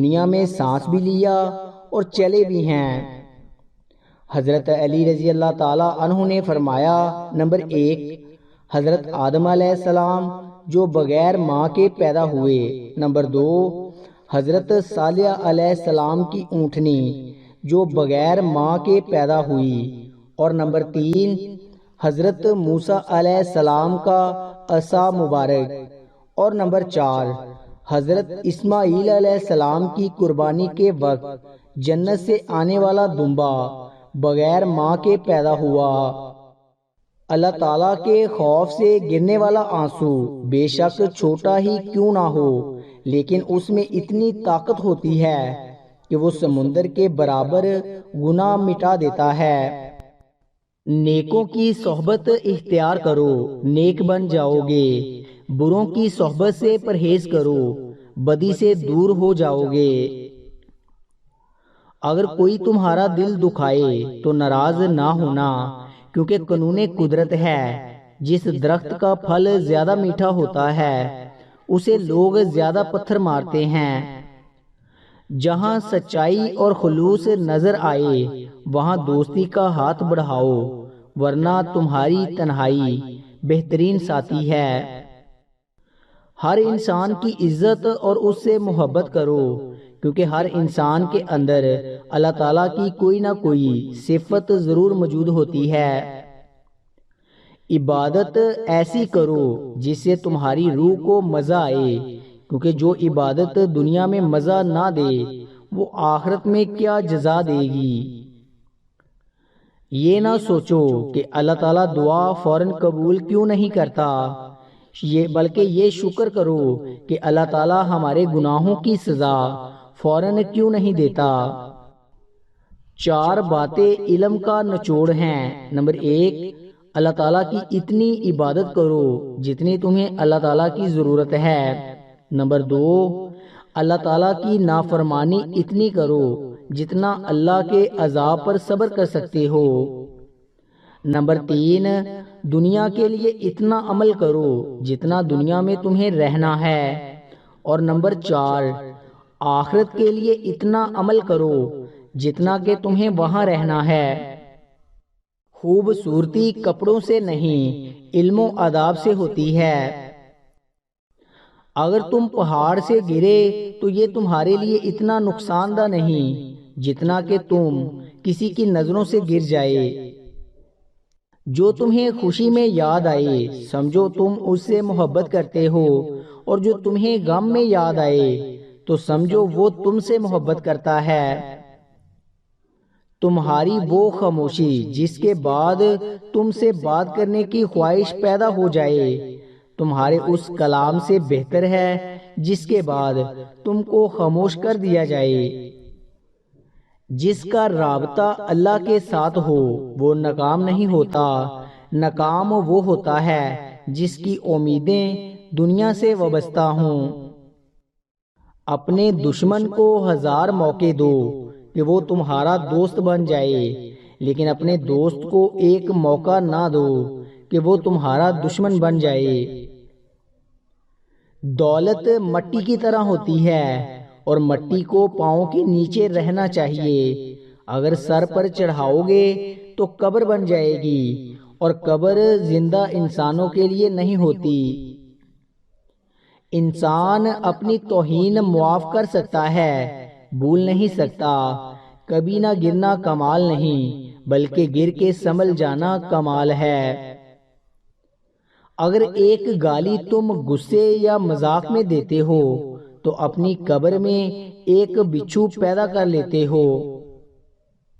دنیا میں سانس بھی لیا اور چلے بھی ہیں۔ حضرت علی رضی اللہ تعالیٰ عنہ نے فرمایا، نمبر 1 حضرت آدم علیہ السلام جو بغیر ماں کے پیدا ہوئے۔ نمبر 2 حضرت صالح علیہ السلام کی اونٹنی جو بغیر ماں کے پیدا ہوئی۔ اور نمبر 3 حضرت موسیٰ علیہ السلام کا عصا مبارک۔ اور نمبر 4 حضرت اسماعیل علیہ السلام کی قربانی کے وقت جنت سے آنے والا دمبا بغیر ماں کے پیدا ہوا۔ اللہ تعالیٰ کے خوف سے گرنے والا آنسو بے شک چھوٹا ہی کیوں نہ ہو، لیکن اس میں اتنی طاقت ہوتی ہے کہ وہ سمندر کے برابر گناہ مٹا دیتا ہے۔ نیکوں کی صحبت اختیار کرو، نیک بن جاؤ گے۔ بروں کی صحبت سے پرہیز کرو، بدی سے دور ہو جاؤ گے۔ اگر کوئی تمہارا دل دکھائے تو ناراض نہ ہونا، کیونکہ قانون قدرت ہے، جس درخت کا پھل زیادہ میٹھا ہوتا ہے اسے لوگ زیادہ پتھر مارتے ہیں۔ جہاں سچائی اور خلوص نظر آئے وہاں دوستی کا ہاتھ بڑھاؤ، ورنہ تمہاری تنہائی بہترین ساتھی ہے۔ ہر انسان کی عزت اور اس سے محبت کرو، کیونکہ ہر انسان کے اندر اللہ تعالیٰ کی کوئی نہ کوئی صفت ضرور موجود ہوتی ہے۔ عبادت ایسی کرو جس سے تمہاری روح کو مزہ آئے، کیونکہ جو عبادت دنیا میں مزہ نہ دے وہ آخرت میں کیا جزا دے گی۔ یہ نہ سوچو کہ اللہ تعالیٰ دعا فوراً قبول کیوں نہیں کرتا، بلکہ یہ شکر کرو کہ اللہ تعالیٰ ہمارے گناہوں کی سزا فوراً کیوں نہیں دیتا۔ 4 باتیں علم کا نچوڑ ہیں۔ نمبر 1 اللہ تعالیٰ کی اتنی عبادت کرو جتنی تمہیں اللہ تعالیٰ کی ضرورت ہے۔ نمبر 2 اللہ تعالیٰ کی نافرمانی اتنی کرو جتنا اللہ کے عذاب پر صبر کر سکتے ہو۔ نمبر 3 دنیا کے لیے اتنا عمل کرو جتنا دنیا میں تمہیں رہنا ہے۔ اور نمبر 4 آخرت کے لیے اتنا عمل کرو جتنا کہ تمہیں وہاں رہنا ہے۔ خوبصورتی کپڑوں سے نہیں، علم و آداب سے ہوتی ہے۔ اگر تم پہاڑ سے گرے تو یہ تمہارے لیے اتنا نقصان دہ نہیں جتنا کہ تم کسی کی نظروں سے گر جائے۔ جو تمہیں خوشی میں یاد آئے سمجھو تم اس سے محبت کرتے ہو، اور جو تمہیں غم میں یاد آئے تو سمجھو وہ تم سے محبت کرتا ہے۔ تمہاری وہ خاموشی جس کے بعد تم سے بات کرنے کی خواہش پیدا ہو جائے تمہارے اس کلام سے بہتر ہے جس کے بعد تم کو خاموش کر دیا جائے۔ جس کا رابطہ اللہ کے ساتھ ہو وہ ناکام نہیں ہوتا، ناکام وہ ہوتا ہے جس کی امیدیں دنیا سے وابستہ ہوں۔ اپنے دشمن کو 1000 موقع دو کہ وہ تمہارا دوست بن جائے، لیکن اپنے دوست کو ایک موقع نہ دو کہ وہ تمہارا دشمن بن جائے۔ دولت مٹی کی طرح ہوتی ہے اور مٹی کو پاؤں کے نیچے رہنا چاہیے۔ اگر سر پر چڑھاؤ گے تو قبر بن جائے گی، اور قبر زندہ انسانوں کے لیے نہیں ہوتی۔ انسان اپنی توہین معاف کر سکتا ہے، بھول نہیں سکتا۔ کبھی نہ گرنا کمال نہیں، بلکہ گر کے سنبھل جانا کمال ہے۔ اگر ایک گالی تم غصے یا مذاق میں دیتے ہو تو اپنی قبر میں ایک بچھو پیدا کر لیتے ہو۔